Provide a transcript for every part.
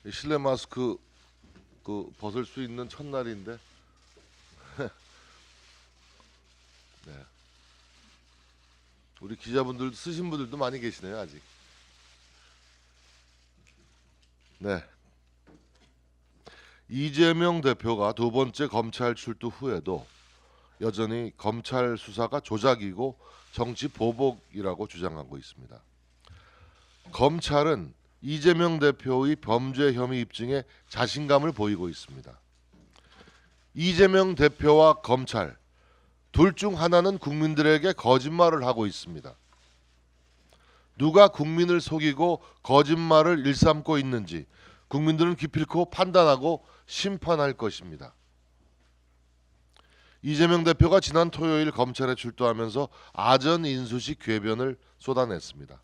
실내 마스크 벗을 수 있는 첫날인데 네. 우리 기자분들 쓰신 분들도 많이 계시네요 아직. 네. 이재명 대표가 두 번째 검찰 출두 후에도 여전히 검찰 수사가 조작이고 정치 보복이라고 주장하고 있습니다. 검찰은 이재명 대표의 범죄 혐의 입증에 자신감을 보이고 있습니다. 이재명 대표와 검찰 둘 중 하나는 국민들에게 거짓말을 하고 있습니다. 누가 국민을 속이고 거짓말을 일삼고 있는지 국민들은 기필코 판단하고 심판할 것입니다. 이재명 대표가 지난 토요일 검찰에 출두하면서 아전 인수식 궤변을 쏟아냈습니다.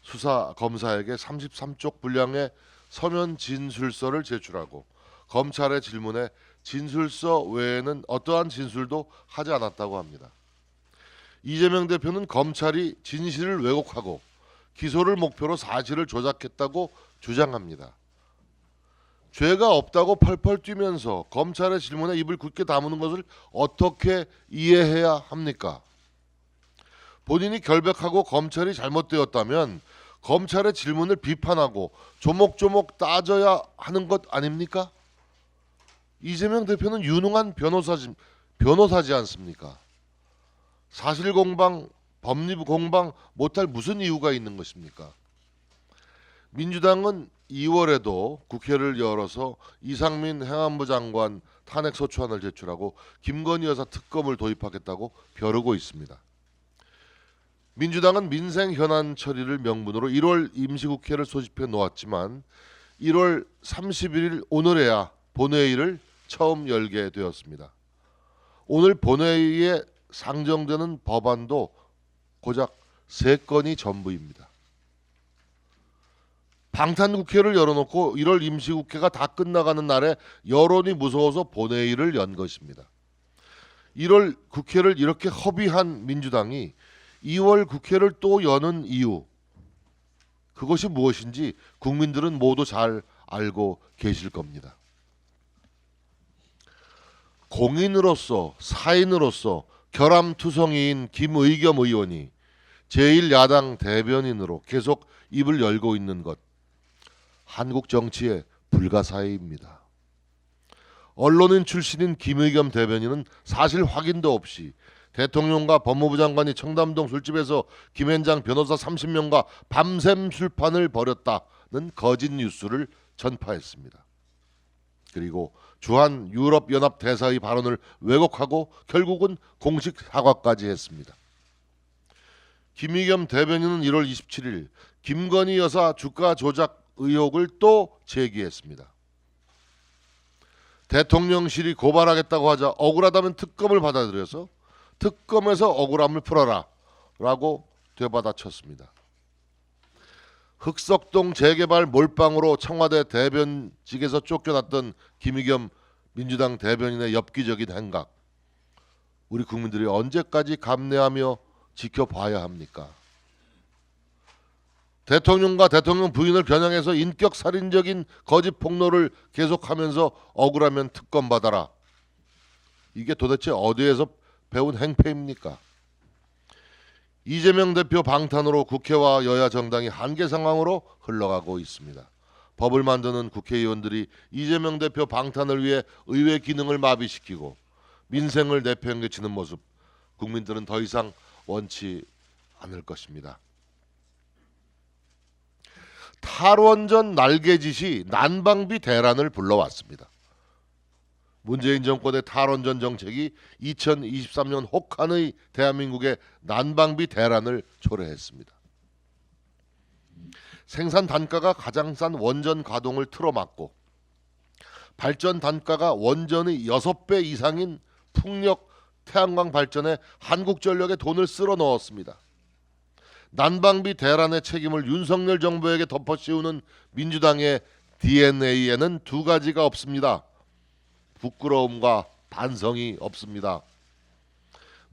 수사 검사에게 33쪽 분량의 서면 진술서를 제출하고 검찰의 질문에 진술서 외에는 어떠한 진술도 하지 않았다고 합니다. 이재명 대표는 검찰이 진실을 왜곡하고 기소를 목표로 사실을 조작했다고 주장합니다. 죄가 없다고 펄펄 뛰면서 검찰의 질문에 입을 굳게 다무는 것을 어떻게 이해해야 합니까? 본인이 결백하고 검찰이 잘못되었다면 검찰의 질문을 비판하고 조목조목 따져야 하는 것 아닙니까? 이재명 대표는 유능한 변호사지 않습니까? 사실공방, 법리공방 못할 무슨 이유가 있는 것입니까? 민주당은 2월에도 국회를 열어서 이상민 행안부 장관 탄핵소추안을 제출하고 김건희 여사 특검을 도입하겠다고 벼르고 있습니다. 민주당은 민생 현안 처리를 명분으로 1월 임시국회를 소집해 놓았지만 1월 31일 오늘에야 본회의를 처음 열게 되었습니다. 오늘 본회의에 상정되는 법안도 고작 3건이 전부입니다. 방탄국회를 열어놓고 1월 임시국회가 다 끝나가는 날에 여론이 무서워서 본회의를 연 것입니다. 1월 국회를 이렇게 허비한 민주당이 2월 국회를 또 여는 이유, 그것이 무엇인지 국민들은 모두 잘 알고 계실 겁니다. 공인으로서 사인으로서 결함투성이인 김의겸 의원이 제1야당 대변인으로 계속 입을 열고 있는 것, 한국 정치의 불가사의입니다. 언론인 출신인 김의겸 대변인은 사실 확인도 없이 대통령과 법무부 장관이 청담동 술집에서 김앤장 변호사 30명과 밤샘 술판을 벌였다는 거짓 뉴스를 전파했습니다. 그리고 주한 유럽연합 대사의 발언을 왜곡하고 결국은 공식 사과까지 했습니다. 김의겸 대변인은 1월 27일 김건희 여사 주가 조작 의혹을 또 제기했습니다. 대통령실이 고발하겠다고 하자 억울하다면 특검을 받아들여서 특검에서 억울함을 풀어라 라고 되받아쳤습니다. 흑석동 재개발 몰빵으로 청와대 대변직에서 쫓겨났던 김의겸 민주당 대변인의 엽기적인 행각, 우리 국민들이 언제까지 감내하며 지켜봐야 합니까? 대통령과 대통령 부인을 겨냥해서 인격살인적인 거짓 폭로를 계속하면서 억울하면 특검 받아라. 이게 도대체 어디에서 배운 행패입니까? 이재명 대표 방탄으로 국회와 여야 정당이 한계 상황으로 흘러가고 있습니다. 법을 만드는 국회의원들이 이재명 대표 방탄을 위해 의회 기능을 마비시키고 민생을 내팽개치는 모습, 국민들은 더 이상 원치 않을 것입니다. 탈원전 날개짓이 난방비 대란을 불러왔습니다. 문재인 정권의 탈원전 정책이 2023년 혹한의 대한민국의 난방비 대란을 초래했습니다. 생산 단가가 가장 싼 원전 가동을 틀어막고 발전 단가가 원전의 6배 이상인 풍력 태양광 발전에 한국전력의 돈을 쓸어 넣었습니다. 난방비 대란의 책임을 윤석열 정부에게 덮어씌우는 민주당의 DNA에는 두 가지가 없습니다. 부끄러움과 반성이 없습니다.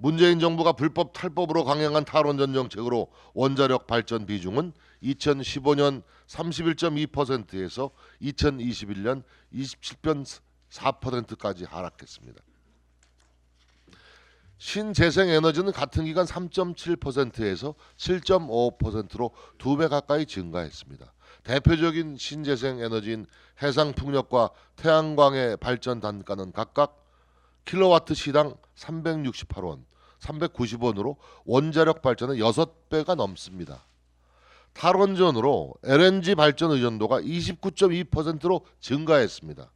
문재인 정부가 불법 탈법으로 강행한 탈원전 정책으로 원자력 발전 비중은 2015년 31.2%에서 2021년 27.4%까지 하락했습니다. 신재생 에너지는 같은 기간 3.7%에서 7.5%로 2배 가까이 증가했습니다. 대표적인 신재생 에너지인 해상풍력과 태양광의 발전 단가는 각각 킬로와트 시당 368원, 390원으로 원자력 발전의 6배가 넘습니다. 탈원전으로 LNG 발전 의존도가 29.2%로 증가했습니다.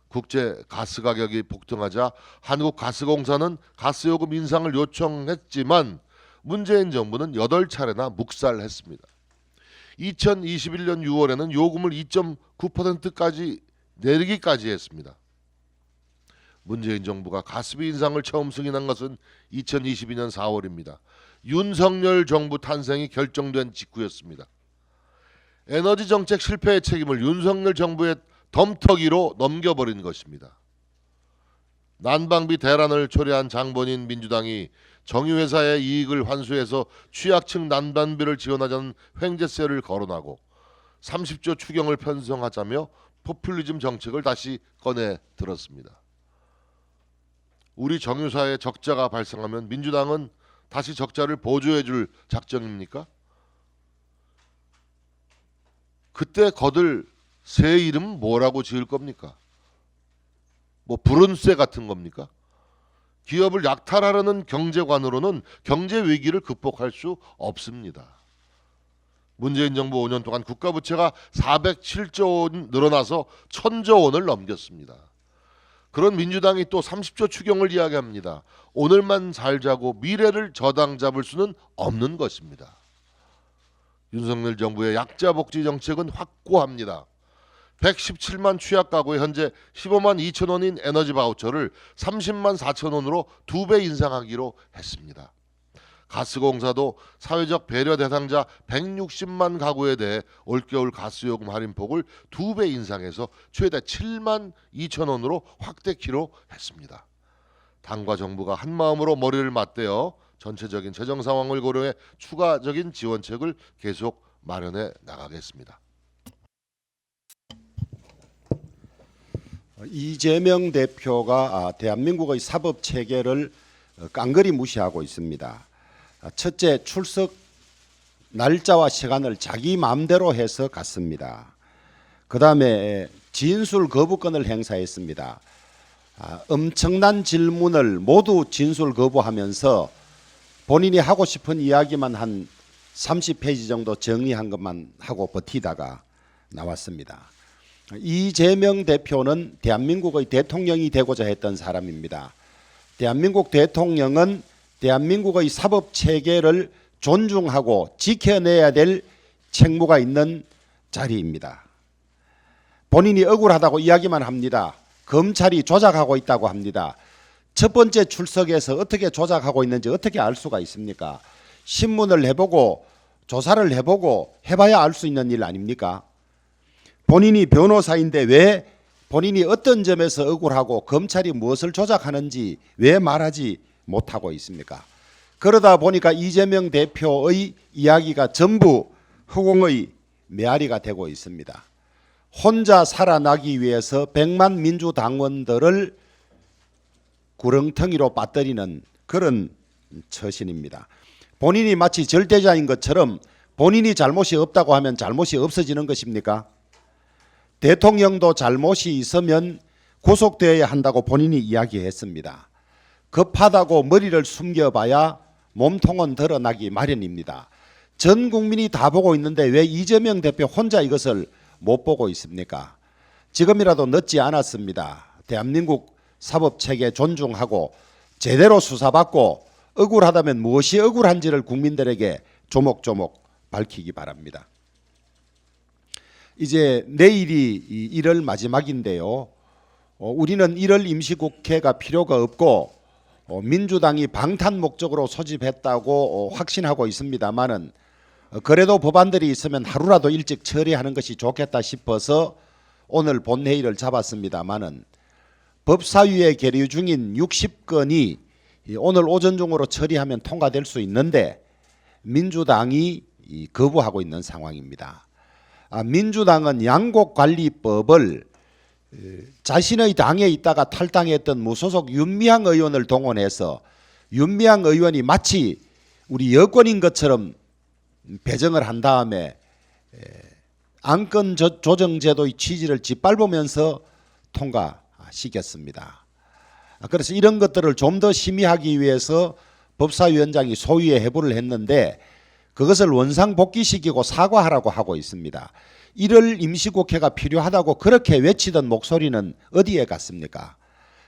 국제 가스 가격이 폭등하자 한국가스공사는 가스요금 인상을 요청했지만 문재인 정부는 8차례나 묵살했습니다. 2021년 6월에는 요금을 2.9%까지 내리기까지 했습니다. 문재인 정부가 가스비 인상을 처음 승인한 것은 2022년 4월입니다. 윤석열 정부 탄생이 결정된 직후였습니다. 에너지 정책 실패의 책임을 윤석열 정부의 덤터기로 넘겨버린 것입니다. 난방비 대란을 초래한 장본인 민주당이 정유회사의 이익을 환수해서 취약층 난방비를 지원하자는 횡재세를 거론하고 30조 추경을 편성하자며 포퓰리즘 정책을 다시 꺼내 들었습니다. 우리 정유사에 적자가 발생하면 민주당은 다시 적자를 보조해 줄 작정입니까? 그때 거들 새 이름 뭐라고 지을 겁니까? 뭐 불운세 같은 겁니까? 기업을 약탈하려는 경제관으로는 경제 위기를 극복할 수 없습니다. 문재인 정부 5년 동안 국가 부채가 407조 원 늘어나서 1000조 원을 넘겼습니다. 그런 민주당이 또 30조 추경을 이야기합니다. 오늘만 살자고 미래를 저당 잡을 수는 없는 것입니다. 윤석열 정부의 약자 복지 정책은 확고합니다. 117만 취약 가구에 현재 15만 2천 원인 에너지 바우처를 30만 4천 원으로 2배 인상하기로 했습니다. 가스공사도 사회적 배려 대상자 160만 가구에 대해 올겨울 가스요금 할인폭을 2배 인상해서 최대 7만 2천 원으로 확대키로 했습니다. 당과 정부가 한마음으로 머리를 맞대어 전체적인 재정 상황을 고려해 추가적인 지원책을 계속 마련해 나가겠습니다. 이재명 대표가 대한민국의 사법 체계를 깡그리 무시하고 있습니다. 첫째, 출석 날짜와 시간을 자기 마음대로 해서 갔습니다. 그 다음에 진술 거부권을 행사했습니다. 엄청난 질문을 모두 진술 거부하면서 본인이 하고 싶은 이야기만 한 30페이지 정도 정리한 것만 하고 버티다가 나왔습니다. 이재명 대표는 대한민국의 대통령이 되고자 했던 사람입니다. 대한민국 대통령은 대한민국의 사법 체계를 존중하고 지켜내야 될 책무가 있는 자리입니다. 본인이 억울하다고 이야기만 합니다. 검찰이 조작하고 있다고 합니다. 첫 번째 출석에서 어떻게 조작하고 있는지 어떻게 알 수가 있습니까? 신문을 해보고 조사를 해보고 해봐야 알 수 있는 일 아닙니까? 본인이 변호사인데 왜 본인이 어떤 점에서 억울하고 검찰이 무엇을 조작하는지 왜 말하지 못하고 있습니까? 그러다 보니까 이재명 대표의 이야기가 전부 허공의 메아리가 되고 있습니다. 혼자 살아나기 위해서 100만 민주당원들을 구렁텅이로 빠뜨리는 그런 처신입니다. 본인이 마치 절대자인 것처럼 본인이 잘못이 없다고 하면 잘못이 없어지는 것입니까? 대통령도 잘못이 있으면 구속되어야 한다고 본인이 이야기했습니다. 급하다고 머리를 숨겨봐야 몸통은 드러나기 마련입니다. 전 국민이 다 보고 있는데 왜 이재명 대표 혼자 이것을 못 보고 있습니까? 지금이라도 늦지 않았습니다. 대한민국 사법체계 존중하고 제대로 수사받고 억울하다면 무엇이 억울한지를 국민들에게 조목조목 밝히기 바랍니다. 이제 내일이 1월 마지막인데요. 우리는 1월 임시국회가 필요가 없고 민주당이 방탄 목적으로 소집했다고 확신하고 있습니다만은 그래도 법안들이 있으면 하루라도 일찍 처리하는 것이 좋겠다 싶어서 오늘 본회의를 잡았습니다만은 법사위에 계류 중인 60건이 오늘 오전 중으로 처리하면 통과될 수 있는데 민주당이 거부하고 있는 상황입니다. 민주당은 양곡관리법을 자신의 당에 있다가 탈당했던 무소속 윤미향 의원을 동원해서 윤미향 의원이 마치 우리 여권인 것처럼 배정을 한 다음에 안건 조정제도의 취지를 짓밟으면서 통과시켰습니다. 그래서 이런 것들을 좀 더 심의하기 위해서 법사위원장이 소위에 해부를 했는데 그것을 원상복귀시키고 사과하라고 하고 있습니다. 1월 임시국회가 필요하다고 그렇게 외치던 목소리는 어디에 갔습니까?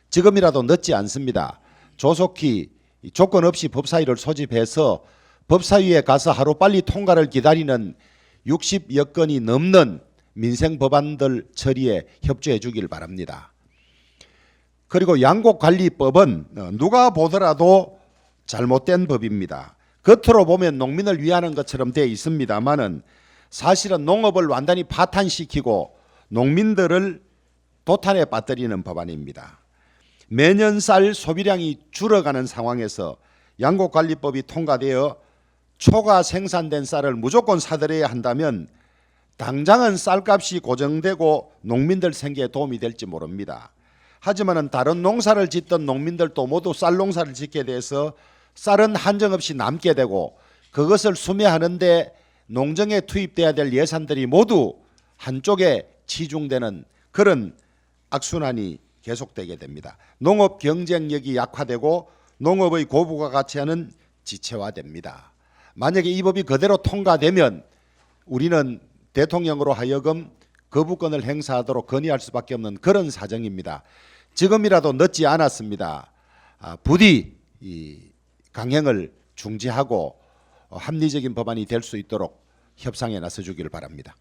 지금이라도 늦지 않습니다. 조속히 조건 없이 법사위를 소집해서 법사위에 가서 하루빨리 통과를 기다리는 60여 건이 넘는 민생 법안들 처리에 협조해 주길 바랍니다. 그리고 양곡관리법은 누가 보더라도 잘못된 법입니다. 겉으로 보면 농민을 위하는 것처럼 되어 있습니다만은 사실은 농업을 완전히 파탄시키고 농민들을 도탄에 빠뜨리는 법안입니다. 매년 쌀 소비량이 줄어가는 상황에서 양곡관리법이 통과되어 초과 생산된 쌀을 무조건 사들여야 한다면 당장은 쌀값이 고정되고 농민들 생계에 도움이 될지 모릅니다. 하지만 다른 농사를 짓던 농민들도 모두 쌀 농사를 짓게 돼서 쌀은 한정없이 남게 되고 그것을 수매하는데 농정에 투입돼야 될 예산들이 모두 한쪽에 치중되는 그런 악순환이 계속되게 됩니다. 농업 경쟁력이 약화되고 농업의 고부가 가치는 지체화됩니다. 만약에 이 법이 그대로 통과되면 우리는 대통령으로 하여금 거부권을 행사하도록 건의할 수밖에 없는 그런 사정입니다. 지금이라도 늦지 않았습니다. 부디 이 강행을 중지하고 합리적인 법안이 될 수 있도록 협상에 나서 주기를 바랍니다.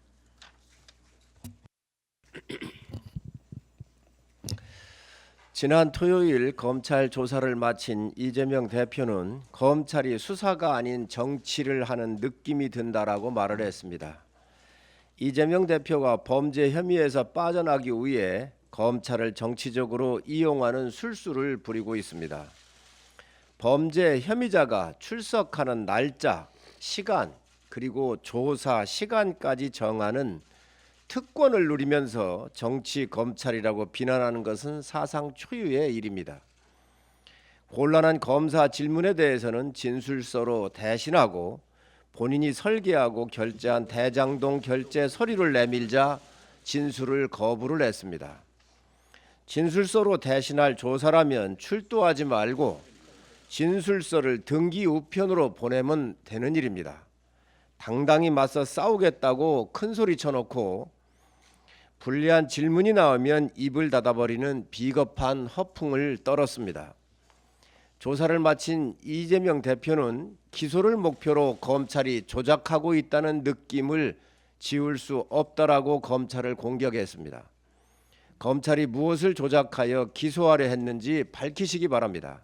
지난 토요일 검찰 조사를 마친 이재명 대표는 검찰이 수사가 아닌 정치를 하는 느낌이 든다라고 말을 했습니다. 이재명 대표가 범죄 혐의에서 빠져나기 위해 검찰을 정치적으로 이용하는 술수를 부리고 있습니다. 범죄 혐의자가 출석하는 날짜, 시간, 그리고 조사 시간까지 정하는 특권을 누리면서 정치 검찰이라고 비난하는 것은 사상 초유의 일입니다. 곤란한 검사 질문에 대해서는 진술서로 대신하고 본인이 설계하고 결제한 대장동 결제 서류를 내밀자 진술을 거부를 했습니다. 진술서로 대신할 조사라면 출두하지 말고 진술서를 등기 우편으로 보내면 되는 일입니다. 당당히 맞서 싸우겠다고 큰소리 쳐놓고 불리한 질문이 나오면 입을 닫아버리는 비겁한 허풍을 떨었습니다. 조사를 마친 이재명 대표는 기소를 목표로 검찰이 조작하고 있다는 느낌을 지울 수 없다라고 검찰을 공격했습니다. 검찰이 무엇을 조작하여 기소하려 했는지 밝히시기 바랍니다.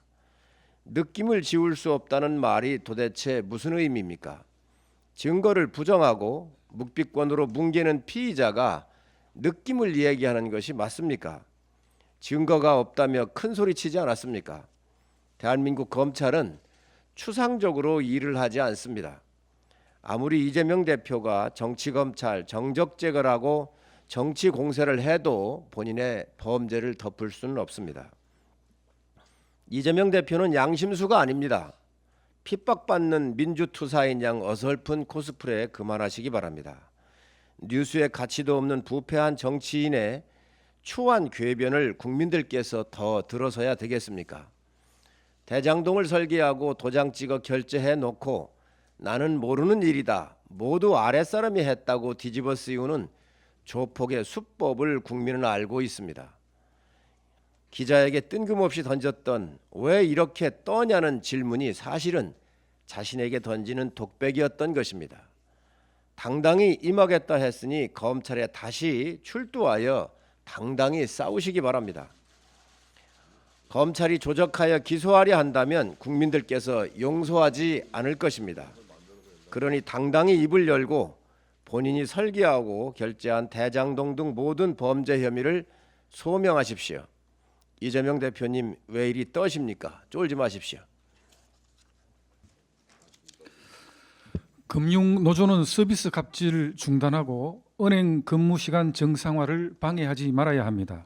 느낌을 지울 수 없다는 말이 도대체 무슨 의미입니까? 증거를 부정하고 묵비권으로 뭉개는 피의자가 느낌을 얘기하는 것이 맞습니까? 증거가 없다며 큰소리치지 않았습니까? 대한민국 검찰은 추상적으로 일을 하지 않습니다. 아무리 이재명 대표가 정치검찰 정적제거라고 정치 공세를 해도 본인의 범죄를 덮을 수는 없습니다. 이재명 대표는 양심수가 아닙니다. 핍박받는 민주투사인 양 어설픈 코스프레 그만하시기 바랍니다. 뉴스에 가치도 없는 부패한 정치인의 추한 궤변을 국민들께서 더 들어서야 되겠습니까? 대장동을 설계하고 도장 찍어 결제해 놓고 나는 모르는 일이다, 모두 아랫사람이 했다고 뒤집어 씌우는 조폭의 수법을 국민은 알고 있습니다. 기자에게 뜬금없이 던졌던 왜 이렇게 떠냐는 질문이 사실은 자신에게 던지는 독백이었던 것입니다. 당당히 임하겠다 했으니 검찰에 다시 출두하여 당당히 싸우시기 바랍니다. 검찰이 조작하여 기소하려 한다면 국민들께서 용서하지 않을 것입니다. 그러니 당당히 입을 열고 본인이 설계하고 결제한 대장동 등 모든 범죄 혐의를 소명하십시오. 이재명 대표님 왜 이리 떠십니까? 쫄지 마십시오. 금융노조는 서비스 갑질 중단하고 은행 근무 시간 정상화를 방해하지 말아야 합니다.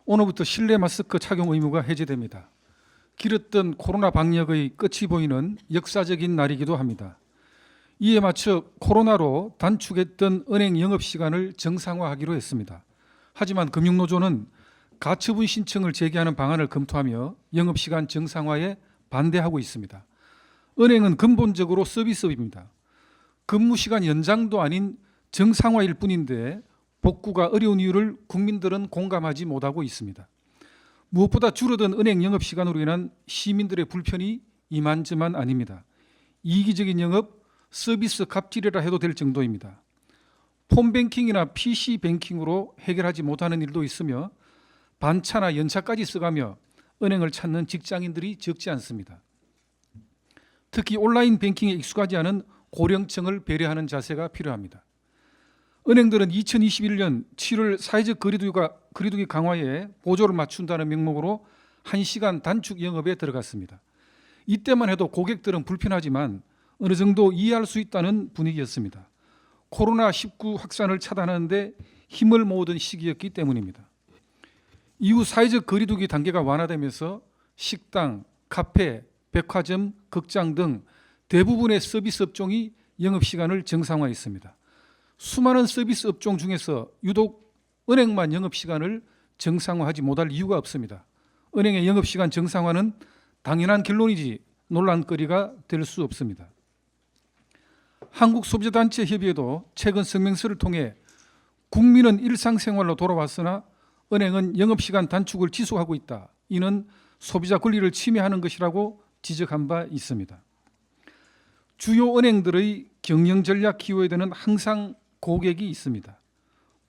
오늘부터 실내 마스크 착용 의무가 해제됩니다. 길었던 코로나 방역의 끝이 보이는 역사적인 날이기도 합니다. 이에 맞춰 코로나로 단축했던 은행 영업시간을 정상화하기로 했습니다. 하지만 금융노조는 가처분 신청을 제기하는 방안을 검토하며 영업시간 정상화에 반대하고 있습니다. 은행은 근본적으로 서비스업입니다. 근무시간 연장도 아닌 정상화일 뿐인데 복구가 어려운 이유를 국민들은 공감하지 못하고 있습니다. 무엇보다 줄어든 은행 영업시간으로 인한 시민들의 불편이 이만저만 아닙니다. 이기적인 영업, 서비스 갑질이라 해도 될 정도입니다. 폰뱅킹이나 PC뱅킹으로 해결하지 못하는 일도 있으며 반차나 연차까지 써가며 은행을 찾는 직장인들이 적지 않습니다. 특히 온라인 뱅킹에 익숙하지 않은 고령층을 배려하는 자세가 필요합니다. 은행들은 2021년 7월 사회적 거리두기 강화에 보조를 맞춘다는 명목으로 1시간 단축 영업에 들어갔습니다. 이때만 해도 고객들은 불편하지만 어느 정도 이해할 수 있다는 분위기였습니다. 코로나19 확산을 차단하는데 힘을 모으던 시기였기 때문입니다. 이후 사회적 거리두기 단계가 완화되면서 식당, 카페, 백화점, 극장 등 대부분의 서비스 업종이 영업시간을 정상화했습니다. 수많은 서비스 업종 중에서 유독 은행만 영업시간을 정상화하지 못할 이유가 없습니다. 은행의 영업시간 정상화는 당연한 결론이지 논란거리가 될 수 없습니다. 한국소비자단체협의회도 최근 성명서를 통해 국민은 일상생활로 돌아왔으나 은행은 영업시간 단축을 지속하고 있다. 이는 소비자 권리를 침해하는 것이라고 지적한 바 있습니다. 주요 은행들의 경영 전략 키워드에는 항상 고객이 있습니다.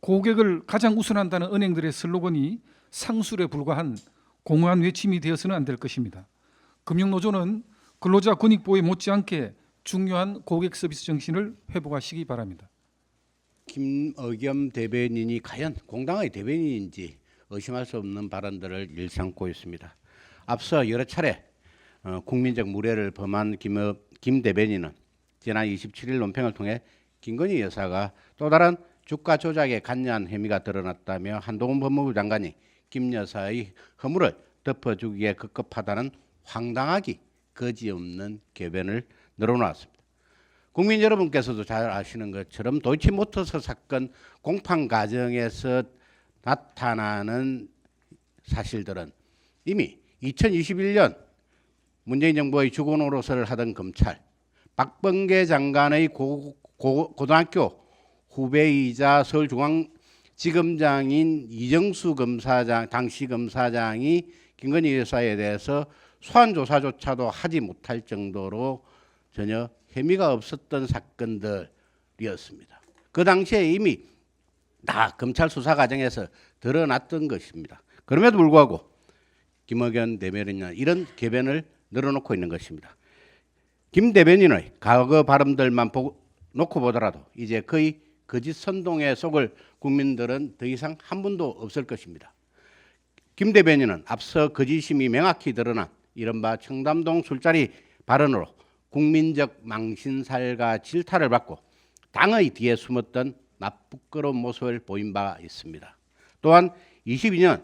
고객을 가장 우선한다는 은행들의 슬로건이 상술에 불과한 공허한 외침이 되어서는 안 될 것입니다. 금융노조는 근로자 권익 보호에 못지않게 중요한 고객 서비스 정신을 회복하시기 바랍니다. 김의겸 대변인이 과연 공당의 대변인인지 의심할 수 없는 발언들을 일삼고 있습니다. 앞서 여러 차례 국민적 무례를 범한 김 대변인은 지난 27일 논평을 통해 김건희 여사가 또 다른 주가 조작에 관여한 혐의가 드러났다며 한동훈 법무부 장관이 김 여사의 허물을 덮어주기에 급급하다는 황당하기 거지없는 궤변을 늘어놓았습니다. 국민 여러분께서도 잘 아시는 것처럼 도이치모터스 사건 공판 과정에서 나타나는 사실들은 이미 2021년 문재인 정부의 주거 노릇을 하던 검찰, 박범계 장관의 고등학교 후배이자 서울중앙지검장인 이정수 검사장, 당시 검사장이 김건희 여사에 대해서 소환 조사조차도 하지 못할 정도로 전혀 혐의가 없었던 사건들이었습니다. 그 당시에 이미 다 검찰 수사 과정에서 드러났던 것입니다. 그럼에도 불구하고 김의겸 대변인은 이런 궤변을 늘어놓고 있는 것입니다. 김 대변인의 과거 발언들만 놓고 보더라도 이제 거의 거짓 선동에 속을 국민들은 더 이상 한 분도 없을 것입니다. 김 대변인은 앞서 거짓임이 명확히 드러난 이른바 청담동 술자리 발언으로 국민적 망신살과 질타를 받고 당의 뒤에 숨었던 나쁘끄러운 모습을 보인 바 있습니다. 또한 22년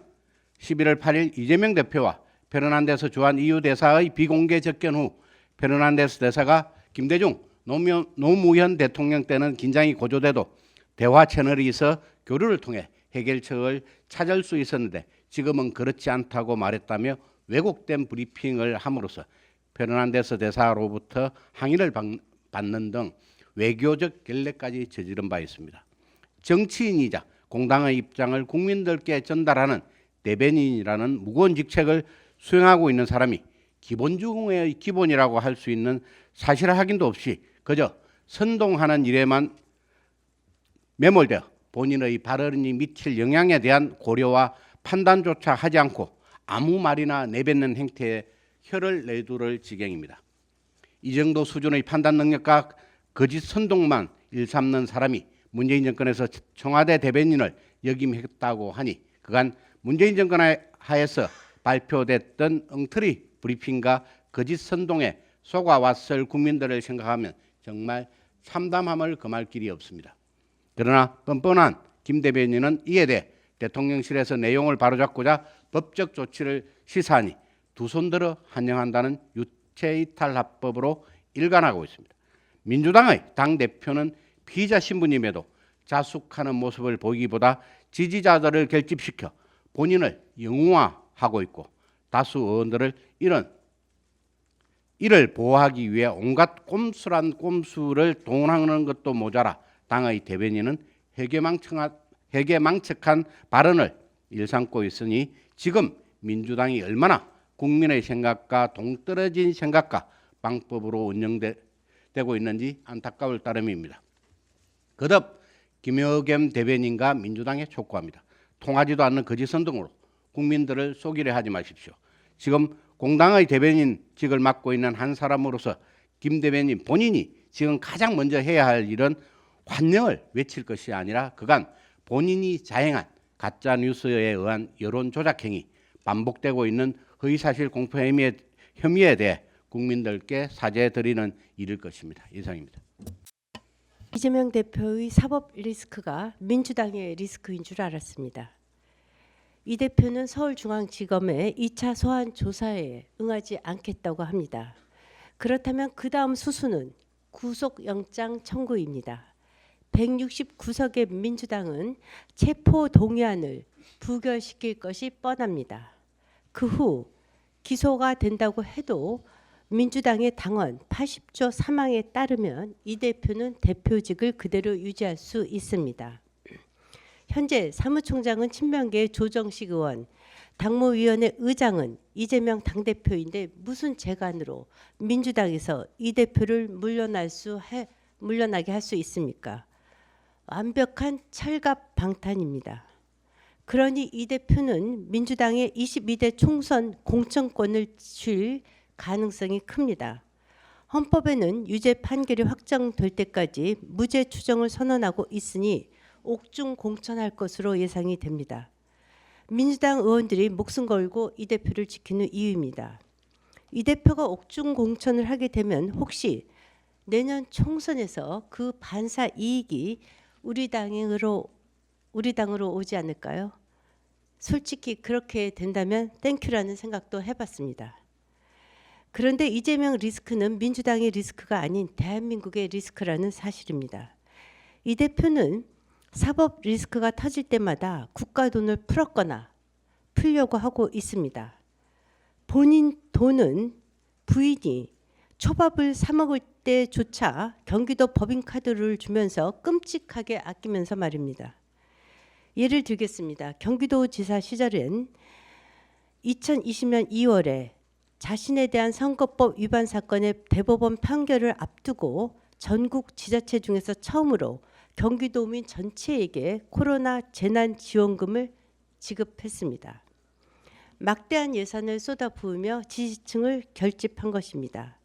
11월 8일 이재명 대표와 페르난데스 주한 EU 대사의 비공개 접견 후 페르난데스 대사가 김대중 노무현 대통령 때는 긴장이 고조돼도 대화 채널이 있어 교류를 통해 해결책을 찾을 수 있었는데 지금은 그렇지 않다고 말했다며 왜곡된 브리핑을 함으로써 페르난데스 대사로부터 항의를 받는 등 외교적 결례까지 저지른 바 있습니다. 정치인이자 공당의 입장을 국민들께 전달하는 대변인이라는 무거운 직책을 수행하고 있는 사람이 기본 중의 기본이라고 할 수 있는 사실 확인도 없이 그저 선동하는 일에만 매몰되어 본인의 발언이 미칠 영향에 대한 고려와 판단조차 하지 않고 아무 말이나 내뱉는 행태에 혀를 내두를 지경입니다. 이 정도 수준의 판단 능력과 거짓 선동만 일삼는 사람이 문재인 정권에서 청와대 대변인을 역임했다고 하니 그간 문재인 정권 하에서 발표됐던 엉터리 브리핑과 거짓 선동에 속아왔을 국민들을 생각하면 정말 참담함을 금할 길이 없습니다. 그러나 뻔뻔한 김 대변인은 이에 대해 대통령실에서 내용을 바로잡고자 법적 조치를 시사하니 두 손 들어 환영한다는 유체이탈합법으로 일관하고 있습니다. 민주당의 당대표는 피의자 신분임에도 자숙하는 모습을 보이기보다 지지자들을 결집시켜 본인을 영웅화하고 있고 다수 의원들을 이를 보호하기 위해 온갖 꼼수란 꼼수를 동원하는 것도 모자라 당의 대변인은 회개망측한 발언을 일삼고 있으니 지금 민주당이 얼마나 국민의 생각과 동떨어진 생각과 방법으로 운영되고 있는지 안타까울 따름입니다. 거듭 김여겸 대변인과 민주당에 촉구합니다. 통하지도 않는 거짓 선동으로 국민들을 속이려 하지 마십시오. 지금 공당의 대변인직을 맡고 있는 한 사람으로서 김 대변인 본인이 지금 가장 먼저 해야 할 일은 환영을 외칠 것이 아니라 그간 본인이 자행한 가짜 뉴스에 의한 여론 조작 행위, 반복되고 있는 허위사실 공표 혐의에 대해 국민들께 사죄드리는 일일 것입니다. 이상입니다. 이재명 대표의 사법 리스크가 민주당의 리스크인 줄 알았습니다. 이 대표는 서울중앙지검의 2차 소환 조사에 응하지 않겠다고 합니다. 그렇다면 그 다음 수순은 구속영장 청구입니다. 169석의 민주당은 체포 동의안을 부결시킬 것이 뻔합니다. 그 후 기소가 된다고 해도 민주당의 당원 80조 3항에 따르면 이 대표는 대표직을 그대로 유지할 수 있습니다. 현재 사무총장은 친명계 조정식 의원, 당무위원회 의장은 이재명 당대표인데 무슨 재간으로 민주당에서 이 대표를 물러나게 할 수 있습니까? 완벽한 철갑방탄입니다. 그러니 이 대표는 민주당의 22대 총선 공천권을 줄 가능성이 큽니다. 헌법에는 유죄 판결이 확정될 때까지 무죄 추정을 선언하고 있으니 옥중 공천할 것으로 예상이 됩니다. 민주당 의원들이 목숨 걸고 이 대표를 지키는 이유입니다. 이 대표가 옥중 공천을 하게 되면 혹시 내년 총선에서 그 반사 이익이 우리 당으로 오지 않을까요? 솔직히 그렇게 된다면 땡큐라는 생각도 해봤습니다. 그런데 이재명 리스크는 민주당의 리스크가 아닌 대한민국의 리스크라는 사실입니다. 이 대표는 사법 리스크가 터질 때마다 국가 돈을 풀었거나 풀려고 하고 있습니다. 본인 돈은 부인이 초밥을 사 먹을 때조차 경기도 법인카드를 주면서 끔찍하게 아끼면서 말입니다. 예를 들겠습니다. 경기도지사 시절엔 2020년 2월에 자신에 대한 선거법 위반 사건의 대법원 판결을 앞두고 전국 지자체 중에서 처음으로 경기도민 전체에게 코로나 재난지원금을 지급했습니다. 막대한 예산을 쏟아부으며 지지층을 결집한 것입니다.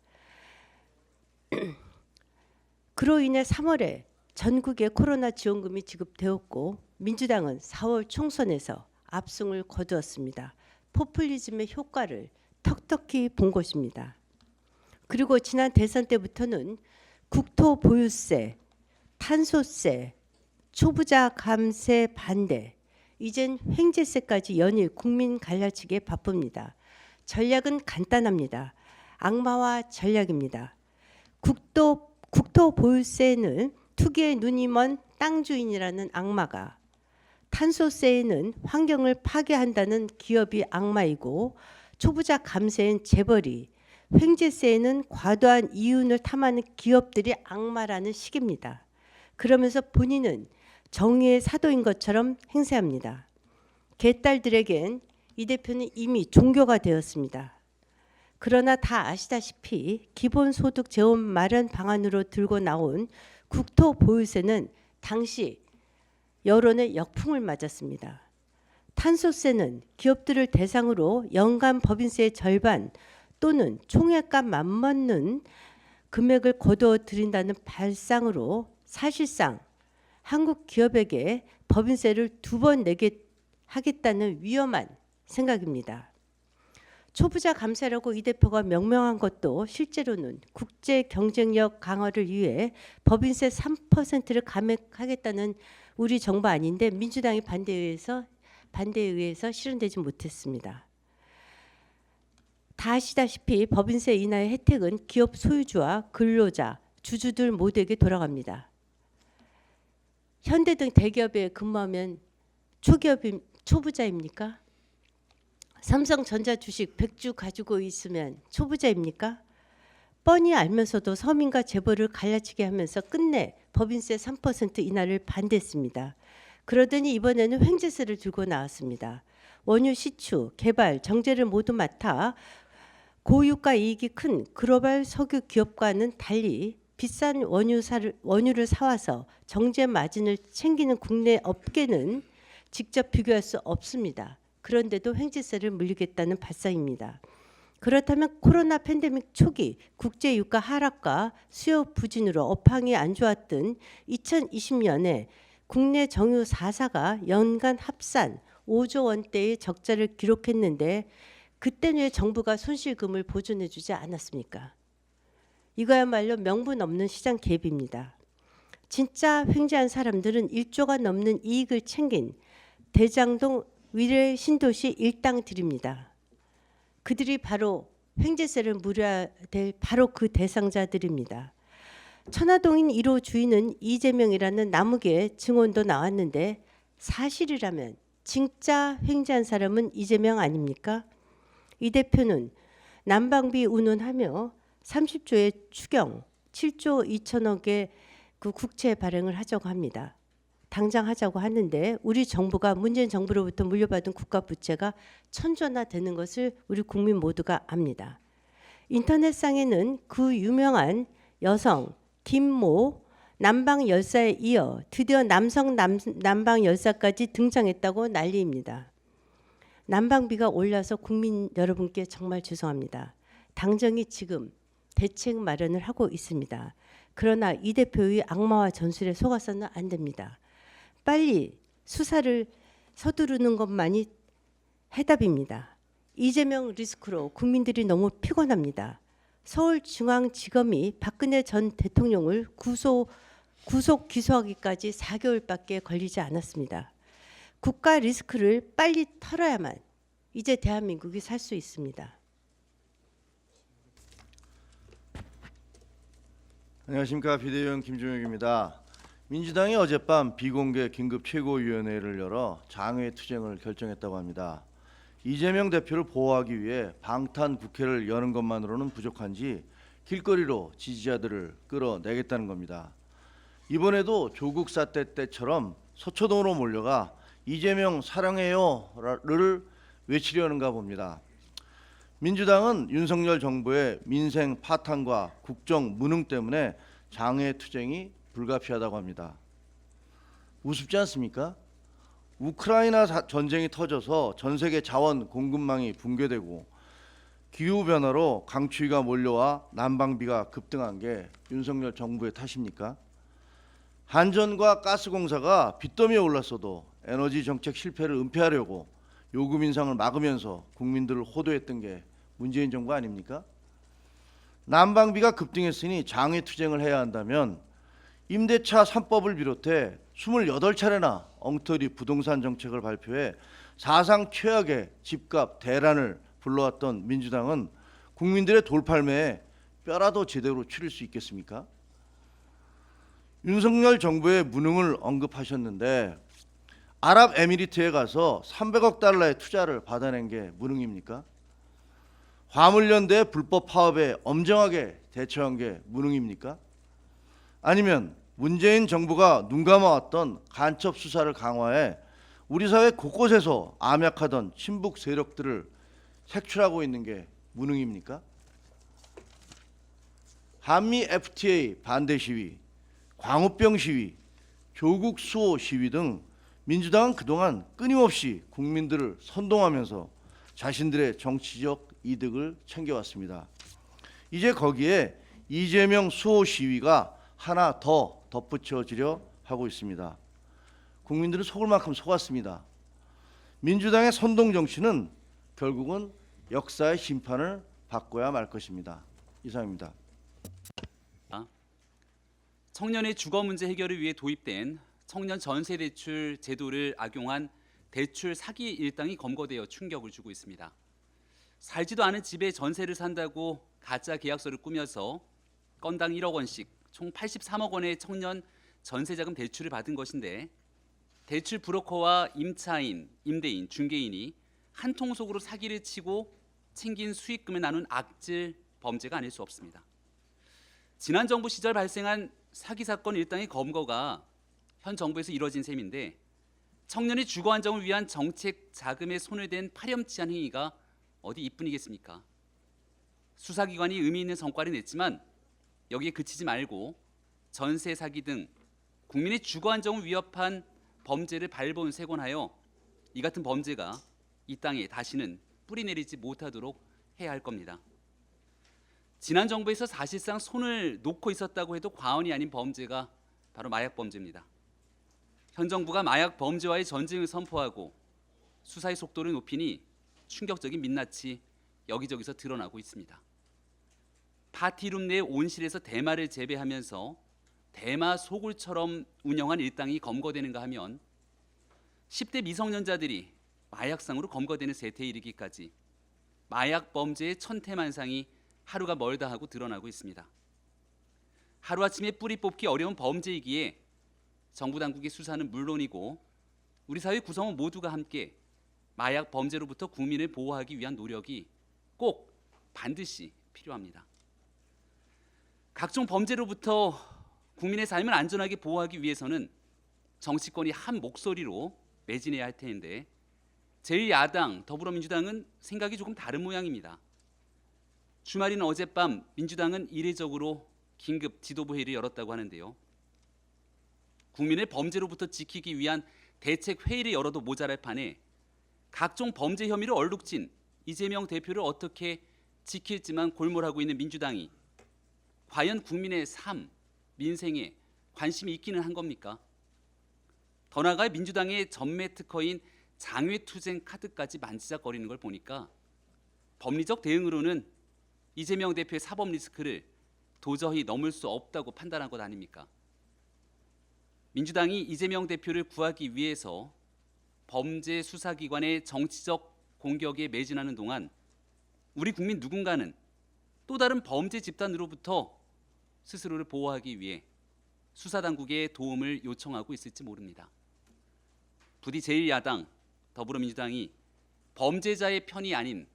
그로 인해 3월에 전국에 코로나 지원금이 지급되었고 민주당은 4월 총선에서 압승을 거두었습니다. 포퓰리즘의 효과를 턱턱히 본 것입니다. 그리고 지난 대선 때부터는 국토보유세, 탄소세, 초부자 감세 반대, 이젠 횡재세까지 연일 국민 갈라치기에 바쁩니다. 전략은 간단합니다. 악마와 전략입니다. 국토보유세는 투기에 눈이 먼 땅 주인이라는 악마가, 탄소세에는 환경을 파괴한다는 기업이 악마이고 초부자 감세엔 재벌이, 횡재세에는 과도한 이윤을 탐하는 기업들이 악마라는 식입니다. 그러면서 본인은 정의의 사도인 것처럼 행세합니다. 개딸들에겐 이 대표는 이미 종교가 되었습니다. 그러나 다 아시다시피 기본소득 재원 마련 방안으로 들고 나온 국토보유세는 당시 여론의 역풍을 맞았습니다. 탄소세는 기업들을 대상으로 연간 법인세의 절반 또는 총액과 맞먹는 금액을 거두어 들인다는 발상으로 사실상 한국 기업에게 법인세를 2번 내게 하겠다는 위험한 생각입니다. 초부자 감세라고 이 대표가 명명한 것도 실제로는 국제 경쟁력 강화를 위해 법인세 3%를 감액하겠다는 우리 정부 아닌데 민주당이 반대에 의해서 실현되지 못했습니다. 다 아시다시피 법인세 인하의 혜택은 기업 소유주와 근로자, 주주들 모두에게 돌아갑니다. 현대 등 대기업에 근무하면 초부자입니까? 삼성전자 주식 100주 가지고 있으면 초부자입니까? 뻔히 알면서도 서민과 재벌을 갈라치게 하면서 끝내 법인세 3% 인하를 반대했습니다. 그러더니 이번에는 횡재세를 들고 나왔습니다. 원유 시추, 개발, 정제를 모두 맡아 고유가 이익이 큰 글로벌 석유 기업과는 달리 비싼 원유를 사와서 정제 마진을 챙기는 국내 업계는 직접 비교할 수 없습니다. 그런데도 횡재세를 물리겠다는 발상입니다. 그렇다면 코로나 팬데믹 초기 국제 유가 하락과 수요 부진으로 업황이 안 좋았던 2020년에 국내 정유 4사가 연간 합산 5조 원대의 적자를 기록했는데 그때는 왜 정부가 손실금을 보존해 주지 않았습니까? 이거야말로 명분 없는 시장 개입입니다. 진짜 횡재한 사람들은 1조가 넘는 이익을 챙긴 대장동 위례 신도시 일당들입니다. 그들이 바로 횡재세를 물어야 될 바로 그 대상자들입니다. 천화동인 1호 주인은 이재명이라는 나무개 증언도 나왔는데 사실이라면 진짜 횡재한 사람은 이재명 아닙니까? 이 대표는 난방비 운운하며 30조의 추경 7조 2천억의 그 국채 발행을 하자고 합니다. 당장 하자고 하는데 우리 정부가 문재인 정부로부터 물려받은 국가 부채가 1000조나 되는 것을 우리 국민 모두가 압니다. 인터넷상에는 그 유명한 여성 김모 남방 열사에 이어 드디어 남성 남방 열사까지 등장했다고 난리입니다. 난방비가 올라서 국민 여러분께 정말 죄송합니다. 당정이 지금 대책 마련을 하고 있습니다. 그러나 이 대표의 악마와 전술에 속아서는 안 됩니다. 빨리 수사를 서두르는 것만이 해답입니다. 이재명 리스크로 국민들이 너무 피곤합니다. 서울중앙지검이 박근혜 전 대통령을 구속 기소하기까지 4개월밖에 걸리지 않았습니다. 국가 리스크를 빨리 털어야만 이제 대한민국이 살 수 있습니다. 안녕하십니까. 비대위원 김종혁입니다. 민주당이 어젯밤 비공개 긴급 최고위원회를 열어 장외 투쟁을 결정했다고 합니다. 이재명 대표를 보호하기 위해 방탄 국회를 여는 것만으로는 부족한지 길거리로 지지자들을 끌어내겠다는 겁니다. 이번에도 조국 사태 때처럼 서초동으로 몰려가 이재명 사랑해요를 외치려는가 봅니다. 민주당은 윤석열 정부의 민생 파탄과 국정 무능 때문에 장외 투쟁이 불가피하다고 합니다. 우습지 않습니까? 우크라이나 전쟁이 터져서 전 세계 자원 공급망이 붕괴되고 기후변화로 강추위가 몰려와 난방비가 급등한 게 윤석열 정부의 탓입니까? 한전과 가스공사가 빚더미에 올랐어도 에너지 정책 실패를 은폐하려고 요금 인상을 막으면서 국민들을 호도했던 게 문재인 정부 아닙니까? 난방비가 급등했으니 장외 투쟁을 해야 한다면 임대차 3법을 비롯해 28차례나 엉터리 부동산 정책을 발표해 사상 최악의 집값 대란을 불러왔던 민주당은 국민들의 돌팔매에 뼈라도 제대로 추릴 수 있겠습니까? 윤석열 정부의 무능을 언급하셨는데 아랍에미리트에 가서 300억 달러의 투자를 받아낸 게 무능입니까? 화물연대 불법 파업에 엄정하게 대처한 게 무능입니까? 아니면 문재인 정부가 눈 감아왔던 간첩 수사를 강화해 우리 사회 곳곳에서 암약하던 친북 세력들을 색출하고 있는 게 무능입니까? 한미 FTA 반대 시위, 광우병 시위, 조국 수호 시위 등 민주당은 그동안 끊임없이 국민들을 선동하면서 자신들의 정치적 이득을 챙겨왔습니다. 이제 거기에 이재명 수호 시위가 하나 더 덧붙여지려 하고 있습니다. 국민들은 속을 만큼 속았습니다. 민주당의 선동 정치는 결국은 역사의 심판을 받고야 말 것입니다. 이상입니다. 청년의 주거 문제 해결을 위해 도입된 청년 전세 대출 제도를 악용한 대출 사기 일당이 검거되어 충격을 주고 있습니다. 살지도 않은 집에 전세를 산다고 가짜 계약서를 꾸며서 건당 1억 원씩 총 83억 원의 청년 전세자금 대출을 받은 것인데, 대출 브로커와 임차인, 임대인, 중개인이 한 통속으로 사기를 치고 챙긴 수익금을 나눈 악질 범죄가 아닐 수 없습니다. 지난 정부 시절 발생한 사기 사건 일당의 검거가 현 정부에서 이뤄진 셈인데, 청년의 주거 안정을 위한 정책 자금에 손을 댄 파렴치한 행위가 어디 이뿐이겠습니까? 수사기관이 의미 있는 성과를 냈지만 여기에 그치지 말고 전세 사기 등 국민의 주거 안정을 위협한 범죄를 발본 세곤하여 이 같은 범죄가 이 땅에 다시는 뿌리 내리지 못하도록 해야 할 겁니다. 지난 정부에서 사실상 손을 놓고 있었다고 해도 과언이 아닌 범죄가 바로 마약 범죄입니다. 현 정부가 마약 범죄와의 전쟁을 선포하고 수사의 속도를 높이니 충격적인 민낯이 여기저기서 드러나고 있습니다. 파티룸 내 온실에서 대마를 재배하면서 대마 소굴처럼 운영한 일당이 검거되는가 하면 10대 미성년자들이 마약상으로 검거되는 세태에 이르기까지 마약 범죄의 천태만상이 하루가 멀다 하고 드러나고 있습니다. 하루아침에 뿌리 뽑기 어려운 범죄이기에 정부 당국의 수사는 물론이고 우리 사회 구성원 모두가 함께 마약 범죄로부터 국민을 보호하기 위한 노력이 꼭 반드시 필요합니다. 각종 범죄로부터 국민의 삶을 안전하게 보호하기 위해서는 정치권이 한 목소리로 매진해야 할 텐데, 제1야당 더불어민주당은 생각이 조금 다른 모양입니다. 주말인 어젯밤 민주당은 이례적으로 긴급 지도부 회의를 열었다고 하는데요. 국민을 범죄로부터 지키기 위한 대책 회의를 열어도 모자랄 판에 각종 범죄 혐의로 얼룩진 이재명 대표를 어떻게 지킬지만 골몰하고 있는 민주당이 과연 국민의 삶, 민생에 관심이 있기는 한 겁니까? 더 나아가 민주당의 전매 특허인 장외투쟁 카드까지 만지작거리는 걸 보니까 법리적 대응으로는 이재명 대표의 사법 리스크를 도저히 넘을 수 없다고 판단한 것 아닙니까? 민주당이 이재명 대표를 구하기 위해서 범죄 수사기관의 정치적 공격에 매진하는 동안 우리 국민 누군가는 또 다른 범죄 집단으로부터 스스로를 보호하기 위해 수사당국의 도움을 요청하고 있을지 모릅니다. 부디 제1야당 더불어민주당이 범죄자의 편이 아닌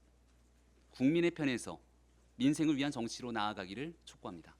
국민의 편에서 민생을 위한 정치로 나아가기를 촉구합니다.